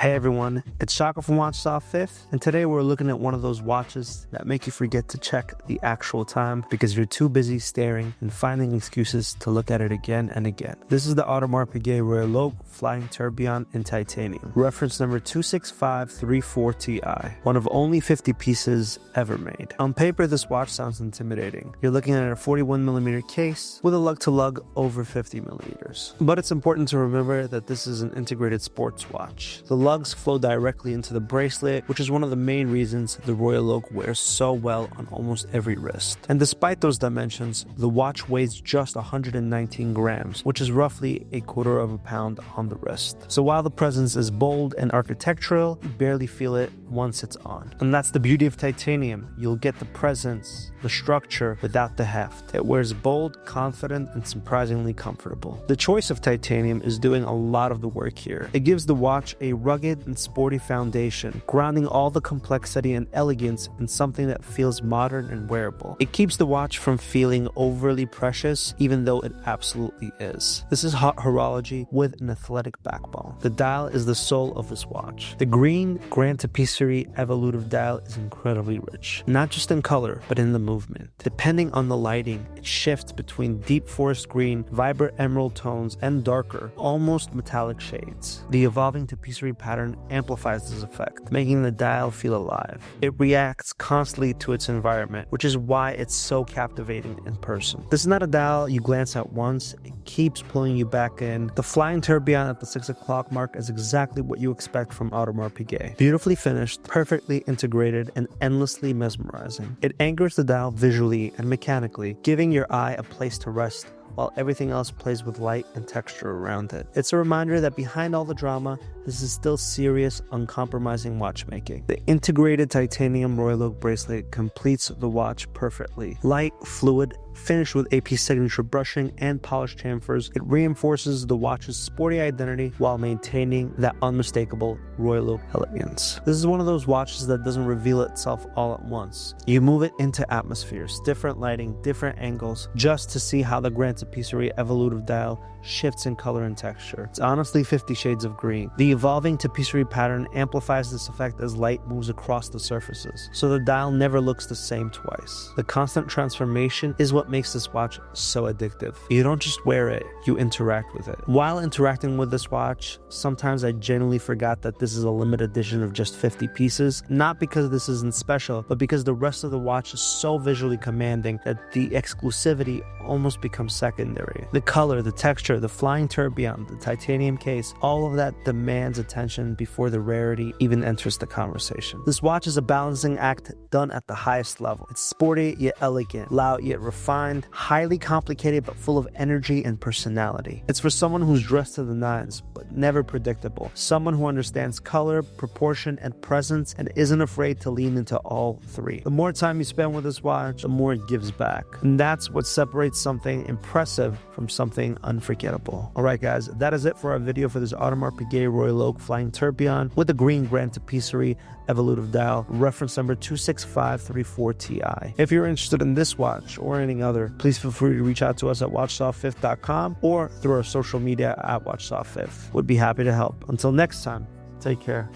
Hey everyone, it's Shaka from Watch Fifth, and today we're looking at one of those watches that make you forget to check the actual time because you're too busy staring and finding excuses to look at it again and again. This is the Audemars Piguet Royal Oak Flying Tourbillon in titanium, reference number 26534TI, one of only 50 pieces ever made. On paper, this watch sounds intimidating. You're looking at a 41mm case with a lug-to-lug over 50mm. But it's important to remember that this is an integrated sports watch. The lugs flow directly into the bracelet, which is one of the main reasons the Royal Oak wears so well on almost every wrist. And despite those dimensions, the watch weighs just 119 grams, which is roughly a quarter of a pound on the wrist. So while the presence is bold and architectural, you barely feel it once it's on. And that's the beauty of titanium. You'll get the presence, the structure, without the heft. It wears bold, confident, and surprisingly comfortable. The choice of titanium is doing a lot of the work here. It gives the watch a rugged and sporty foundation, grounding all the complexity and elegance in something that feels modern and wearable. It keeps the watch from feeling overly precious, even though it absolutely is. This is haute horology with an athletic backbone. The dial is the soul of this watch. The green Grande Tapisserie Evolutive dial is incredibly rich, not just in color, but in the movement. Depending on the lighting, it shifts between deep forest green, vibrant emerald tones, and darker, almost metallic shades. The evolving tapisserie pattern amplifies this effect, making the dial feel alive. It reacts constantly to its environment, which is why it's so captivating in person. This is not a dial you glance at once, it keeps pulling you back in. The flying tourbillon at the 6 o'clock mark is exactly what you expect from Audemars Piguet. Beautifully finished, perfectly integrated, and endlessly mesmerizing. It anchors the dial visually and mechanically, giving your eye a place to rest while everything else plays with light and texture around it. It's a reminder that behind all the drama, this is still serious, uncompromising watchmaking. The integrated titanium Royal Oak bracelet completes the watch perfectly. Light, fluid, finished with AP signature brushing and polished chamfers, it reinforces the watch's sporty identity while maintaining that unmistakable Royal Oak elegance. This is one of those watches that doesn't reveal itself all at once. You move it into atmospheres, different lighting, different angles, just to see how the Grande Tapisserie Evolutive dial shifts in color and texture. It's honestly 50 shades of green. The evolving tapisserie pattern amplifies this effect as light moves across the surfaces, so the dial never looks the same twice. The constant transformation is what makes this watch so addictive. You don't just wear it, you interact with it. While interacting with this watch, sometimes I genuinely forgot that this is a limited edition of just 50 pieces, not because this isn't special, but because the rest of the watch is so visually commanding that the exclusivity almost becomes secondary. The color, the texture, the flying tourbillon, the titanium case, all of that demands attention before the rarity even enters the conversation. This watch is a balancing act done at the highest level. It's sporty yet elegant, loud yet refined, highly complicated but full of energy and personality. It's for someone who's dressed to the nines but never predictable, someone who understands color, proportion, and presence and isn't afraid to lean into all three. The more time you spend with this watch, the more it gives back. And that's what separates something impressive from something unforgettable. Alright guys, that is it for our video for this Audemars Piguet Royal Oak Flying Tourbillon with the green Grande Tapisserie Evolutive dial, reference number 26534TI. If you're interested in this watch or any other, please feel free to reach out to us at watchsawfifth.com or through our social media at watchsawfifth. Would be happy to help. Until next time, take care.